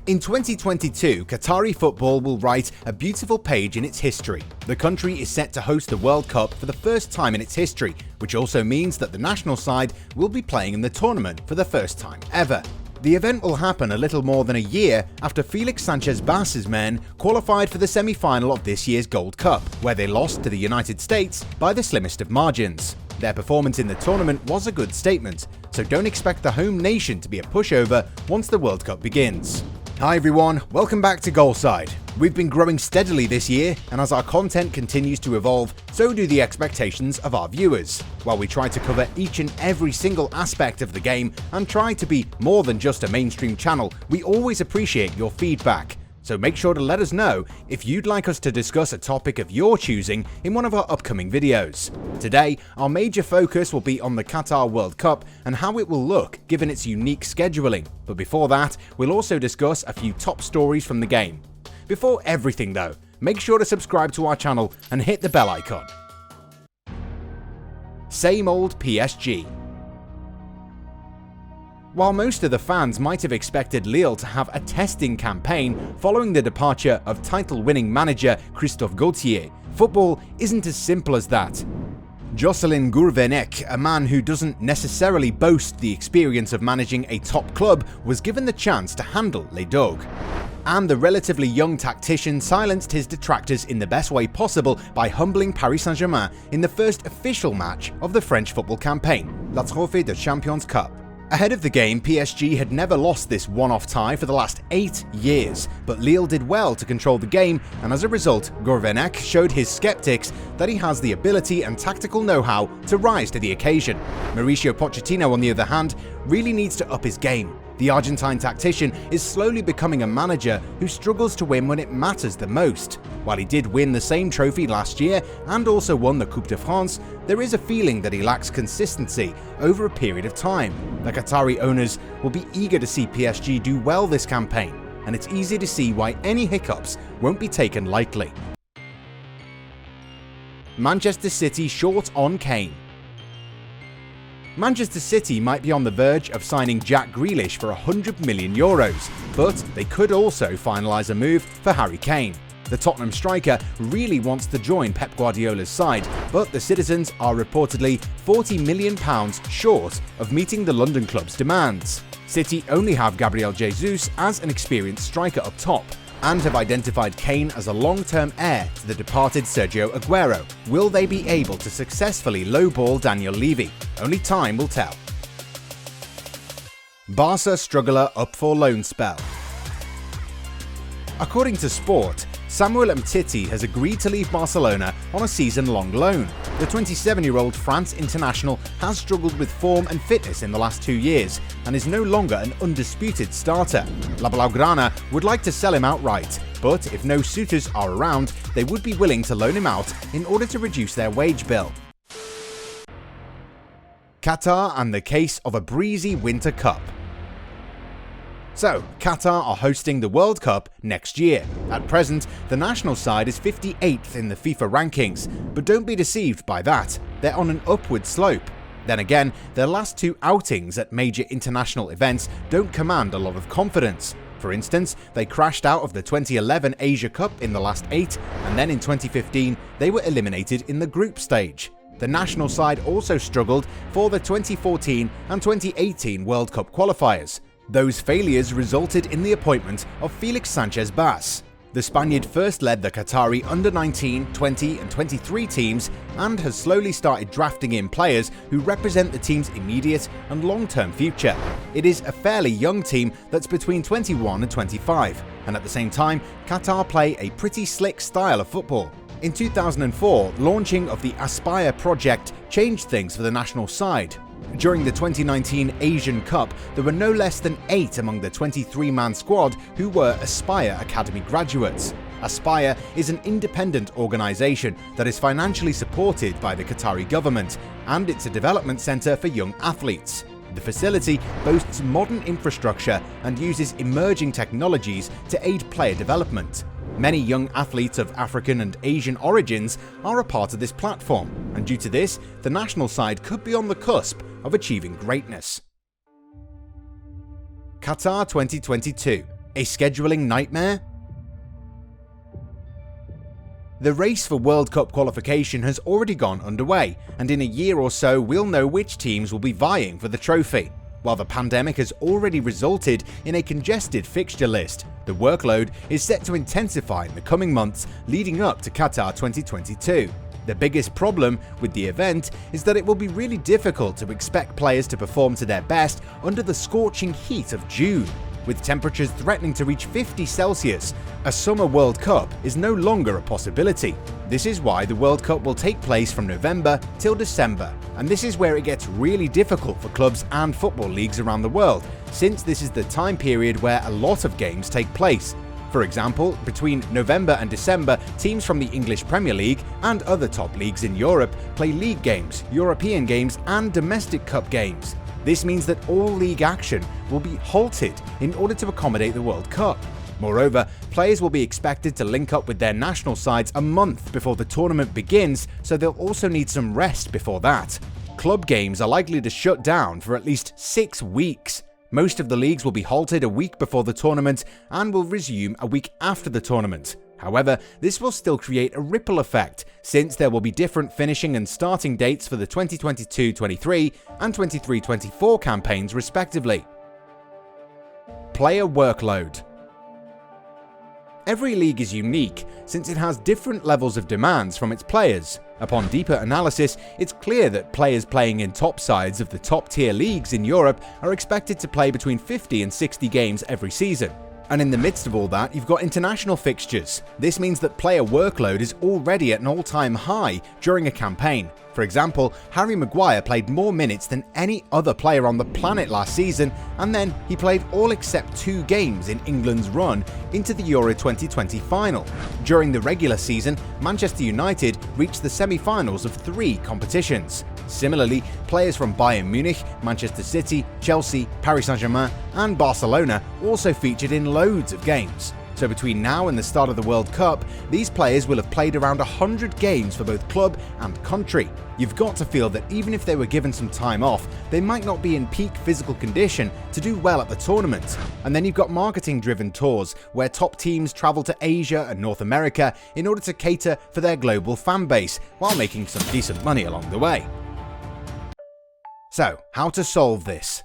In 2022, Qatari football will write a beautiful page in its history. The country is set to host the World Cup for the first time in its history, which also means that the national side will be playing in the tournament for the first time ever. The event will happen a little more than a year after Felix Sanchez-Bass's men qualified for the semi-final of this year's Gold Cup, where they lost to the United States by the slimmest of margins. Their performance in the tournament was a good statement, so don't expect the home nation to be a pushover once the World Cup begins. Hi everyone, welcome back to Goalside. We've been growing steadily this year, and as our content continues to evolve, so do the expectations of our viewers. While we try to cover each and every single aspect of the game and try to be more than just a mainstream channel, we always appreciate your feedback. So make sure to let us know if you'd like us to discuss a topic of your choosing in one of our upcoming videos. Today, our major focus will be on the Qatar World Cup and how it will look given its unique scheduling. But before that, we'll also discuss a few top stories from the game. Before everything though, make sure to subscribe to our channel and hit the bell icon. Same old PSG. While most of the fans might have expected Lille to have a testing campaign following the departure of title-winning manager Christophe Galtier, football isn't as simple as that. Jocelyn Gourvenec, a man who doesn't necessarily boast the experience of managing a top club, was given the chance to handle Les Dogues. And the relatively young tactician silenced his detractors in the best way possible by humbling Paris Saint-Germain in the first official match of the French football campaign, La Trophée de Champions Cup. Ahead of the game, PSG had never lost this one-off tie for the last 8 years, but Lille did well to control the game, and as a result, Gourvenec showed his skeptics that he has the ability and tactical know-how to rise to the occasion. Mauricio Pochettino, on the other hand, really needs to up his game. The Argentine tactician is slowly becoming a manager who struggles to win when it matters the most. While he did win the same trophy last year and also won the Coupe de France, there is a feeling that he lacks consistency over a period of time. The Qatari owners will be eager to see PSG do well this campaign, and it's easy to see why any hiccups won't be taken lightly. Manchester City short on Kane. Manchester City might be on the verge of signing Jack Grealish for €100 million, but they could also finalise a move for Harry Kane. The Tottenham striker really wants to join Pep Guardiola's side, but the citizens are reportedly £40 million short of meeting the London club's demands. City only have Gabriel Jesus as an experienced striker up top, and have identified Kane as a long-term heir to the departed Sergio Aguero. Will they be able to successfully lowball Daniel Levy? Only time will tell. Barca struggler up for loan spell. According to Sport, Samuel Umtiti has agreed to leave Barcelona on a season-long loan. The 27-year-old France international has struggled with form and fitness in the last 2 years and is no longer an undisputed starter. La Blaugrana would like to sell him outright, but if no suitors are around, they would be willing to loan him out in order to reduce their wage bill. Qatar and the case of a breezy Winter Cup. So, Qatar are hosting the World Cup next year. At present, the national side is 58th in the FIFA rankings, but don't be deceived by that. They're on an upward slope. Then again, their last 2 outings at major international events don't command a lot of confidence. For instance, they crashed out of the 2011 Asia Cup in the last 8, and then in 2015, they were eliminated in the group stage. The national side also struggled for the 2014 and 2018 World Cup qualifiers. Those failures resulted in the appointment of Felix Sanchez-Bass. The Spaniard first led the Qatari under-19, 20 and 23 teams and has slowly started drafting in players who represent the team's immediate and long-term future. It is a fairly young team that's between 21 and 25, and at the same time, Qatar play a pretty slick style of football. In 2004, launching of the Aspire project changed things for the national side. During the 2019 Asian Cup, there were no less than 8 among the 23-man squad who were Aspire Academy graduates. Aspire is an independent organisation that is financially supported by the Qatari government, and it's a development centre for young athletes. The facility boasts modern infrastructure and uses emerging technologies to aid player development. Many young athletes of African and Asian origins are a part of this platform, and due to this, the national side could be on the cusp of achieving greatness. Qatar 2022. A scheduling nightmare? The race for World Cup qualification has already gone underway, and in a year or so we'll know which teams will be vying for the trophy. While the pandemic has already resulted in a congested fixture list, the workload is set to intensify in the coming months leading up to Qatar 2022. The biggest problem with the event is that it will be really difficult to expect players to perform to their best under the scorching heat of June. With temperatures threatening to reach 50 Celsius, a summer World Cup is no longer a possibility. This is why the World Cup will take place from November till December, and this is where it gets really difficult for clubs and football leagues around the world, since this is the time period where a lot of games take place. For example, between November and December, teams from the English Premier League and other top leagues in Europe play league games, European games, and domestic cup games. This means that all league action will be halted in order to accommodate the World Cup. Moreover, players will be expected to link up with their national sides a month before the tournament begins, so they'll also need some rest before that. Club games are likely to shut down for at least 6 weeks. Most of the leagues will be halted a week before the tournament and will resume a week after the tournament. However, this will still create a ripple effect, since there will be different finishing and starting dates for the 2022-23 and 23-24 campaigns respectively. Player workload. Every league is unique, since it has different levels of demands from its players. Upon deeper analysis, it's clear that players playing in top sides of the top-tier leagues in Europe are expected to play between 50 and 60 games every season. And in the midst of all that, you've got international fixtures. This means that player workload is already at an all-time high during a campaign. For example, Harry Maguire played more minutes than any other player on the planet last season, and then he played all except 2 games in England's run into the Euro 2020 final. During the regular season, Manchester United reached the semi-finals of 3 competitions. Similarly, players from Bayern Munich, Manchester City, Chelsea, Paris Saint-Germain, and Barcelona also featured in loads of games. So between now and the start of the World Cup, these players will have played around 100 games for both club and country. You've got to feel that even if they were given some time off, they might not be in peak physical condition to do well at the tournament. And then you've got marketing-driven tours, where top teams travel to Asia and North America in order to cater for their global fan base, while making some decent money along the way. So, how to solve this?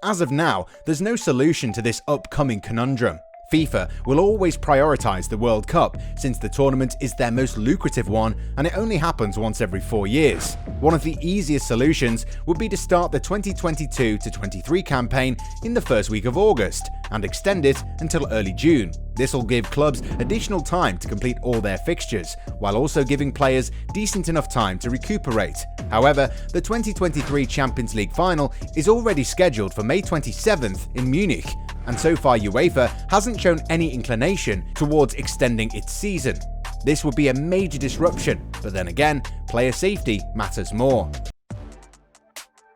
As of now, there's no solution to this upcoming conundrum. FIFA will always prioritise the World Cup, since the tournament is their most lucrative one and it only happens once every 4 years. One of the easiest solutions would be to start the 2022-23 campaign in the first week of August and extend it until early June. This will give clubs additional time to complete all their fixtures, while also giving players decent enough time to recuperate. However, the 2023 Champions League final is already scheduled for May 27th in Munich, and so far UEFA hasn't shown any inclination towards extending its season. This would be a major disruption, but then again, player safety matters more.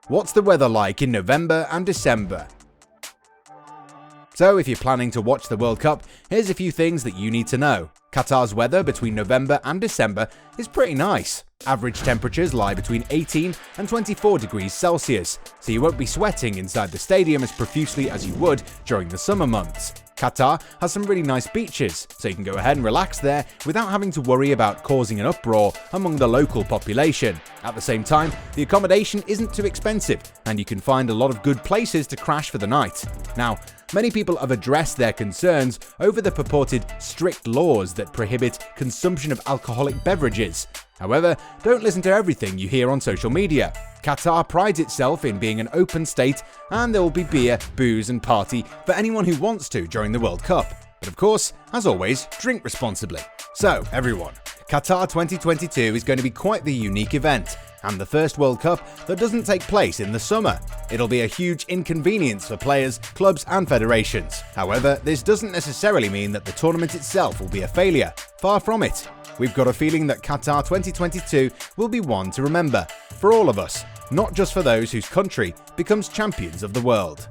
What's the weather like in November and December? So if you're planning to watch the World Cup, here's a few things that you need to know. Qatar's weather between November and December is pretty nice. Average temperatures lie between 18 and 24 degrees Celsius, so you won't be sweating inside the stadium as profusely as you would during the summer months. Qatar has some really nice beaches, so you can go ahead and relax there without having to worry about causing an uproar among the local population. At the same time, the accommodation isn't too expensive, and you can find a lot of good places to crash for the night. Now, many people have addressed their concerns over the purported strict laws that prohibit consumption of alcoholic beverages. However, don't listen to everything you hear on social media. Qatar prides itself in being an open state, and there will be beer, booze and party for anyone who wants to during the World Cup. But of course, as always, drink responsibly. So everyone, Qatar 2022 is going to be quite the unique event, and the first World Cup that doesn't take place in the summer. It'll be a huge inconvenience for players, clubs and federations. However, this doesn't necessarily mean that the tournament itself will be a failure. Far from it. We've got a feeling that Qatar 2022 will be one to remember, for all of us, not just for those whose country becomes champions of the world.